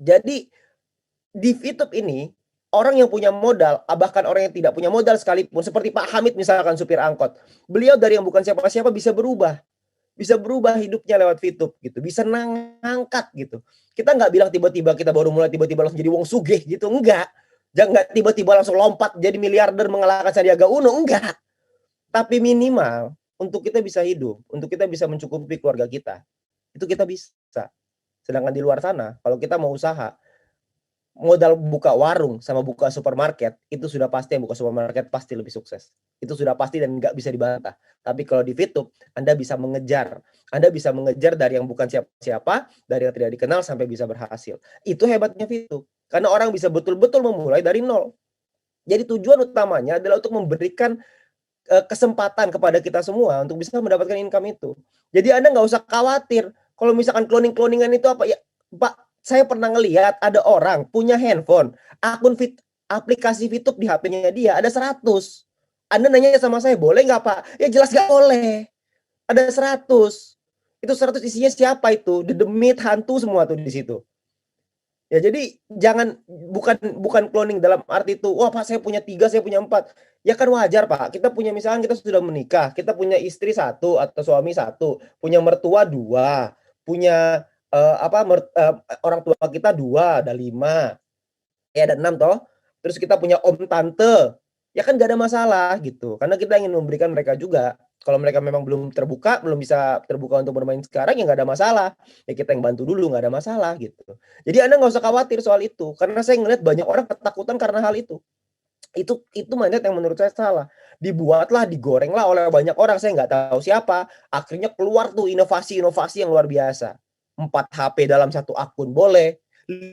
Jadi di Fitup ini, orang yang punya modal, bahkan orang yang tidak punya modal sekalipun, seperti Pak Hamid misalkan supir angkot, beliau dari yang bukan siapa-siapa bisa berubah hidupnya lewat Fitup gitu, bisa ngangkat gitu. Kita nggak bilang tiba-tiba kita baru mulai tiba-tiba langsung jadi wong sugih gitu, enggak. Jangan tiba-tiba langsung lompat jadi miliarder mengalahkan Sandiaga Uno, enggak. Tapi minimal untuk kita bisa hidup, untuk kita bisa mencukupi keluarga kita, itu kita bisa. Sedangkan di luar sana, kalau kita mau usaha, modal buka warung sama buka supermarket, itu sudah pasti yang buka supermarket pasti lebih sukses. Itu sudah pasti dan nggak bisa dibantah. Tapi kalau di Fitup, Anda bisa mengejar dari yang bukan siapa-siapa, dari yang tidak dikenal sampai bisa berhasil. Itu hebatnya Fitup. Karena orang bisa betul-betul memulai dari nol. Jadi tujuan utamanya adalah untuk memberikan kesempatan kepada kita semua untuk bisa mendapatkan income itu. Jadi Anda nggak usah khawatir kalau misalkan cloning-cloningan itu apa ya, Pak, saya pernah ngelihat ada orang punya handphone, aplikasi Fitup di HP-nya dia ada 100. Anda nanya sama saya, "Boleh nggak, Pak?" Ya jelas nggak boleh. Ada 100. Itu 100 isinya siapa itu? Dedemit, hantu semua tuh di situ. Ya jadi jangan bukan cloning dalam arti itu, "Wah Pak saya punya 3, saya punya 4." Ya kan wajar Pak, kita punya misalkan kita sudah menikah, kita punya istri 1 atau suami 1, punya mertua 2, punya, orang tua kita 2, ada 5, ya ada 6 toh. Terus kita punya om tante, ya kan nggak ada masalah gitu, karena kita ingin memberikan mereka juga. Kalau mereka memang belum bisa terbuka untuk bermain sekarang, ya nggak ada masalah. Ya kita yang bantu dulu, nggak ada masalah gitu. Jadi Anda nggak usah khawatir soal itu, karena saya ngelihat banyak orang ketakutan karena hal itu. Itu mindset yang menurut saya salah. Dibuatlah, digorenglah oleh banyak orang, saya nggak tahu siapa, akhirnya keluar tuh inovasi-inovasi yang luar biasa. 4 HP dalam 1 akun boleh,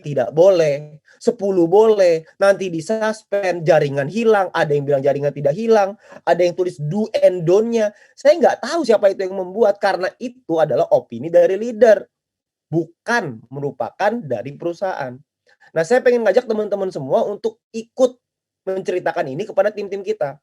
tidak boleh, 10 boleh, nanti di-suspend, jaringan hilang, ada yang bilang jaringan tidak hilang, ada yang tulis do and don't-nya. Saya nggak tahu siapa itu yang membuat, karena itu adalah opini dari leader, bukan merupakan dari perusahaan. Nah, saya pengen ngajak teman-teman semua untuk ikut menceritakan ini kepada tim-tim kita.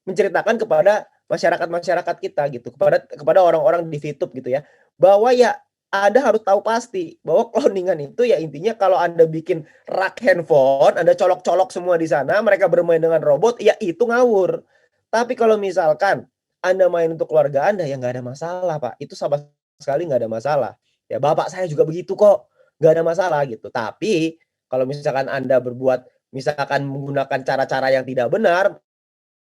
Menceritakan kepada masyarakat-masyarakat kita gitu, kepada orang-orang di Fitup gitu ya, bahwa ya Anda harus tahu pasti bahwa cloningan itu ya intinya kalau Anda bikin rak handphone, Anda colok-colok semua di sana, mereka bermain dengan robot, ya itu ngawur. Tapi kalau misalkan Anda main untuk keluarga Anda, ya nggak ada masalah, Pak. Itu sama sekali nggak ada masalah. Ya bapak saya juga begitu kok, nggak ada masalah gitu. Tapi kalau misalkan Anda misalkan menggunakan cara-cara yang tidak benar,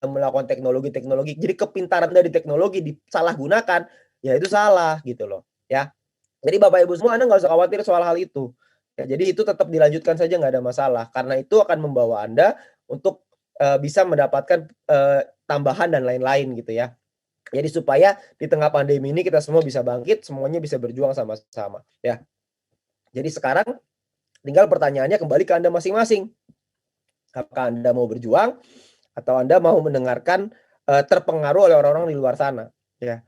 melakukan teknologi-teknologi, jadi kepintaran dari teknologi disalahgunakan, ya itu salah gitu loh, ya. Jadi Bapak Ibu semua Anda nggak usah khawatir soal hal itu. Ya jadi itu tetap dilanjutkan saja nggak ada masalah, karena itu akan membawa Anda untuk, bisa mendapatkan, tambahan dan lain-lain gitu ya. Jadi supaya di tengah pandemi ini kita semua bisa bangkit, semuanya bisa berjuang sama-sama, ya. Jadi sekarang tinggal pertanyaannya kembali ke Anda masing-masing. Apakah Anda mau berjuang atau Anda mau mendengarkan, terpengaruh oleh orang-orang di luar sana, ya.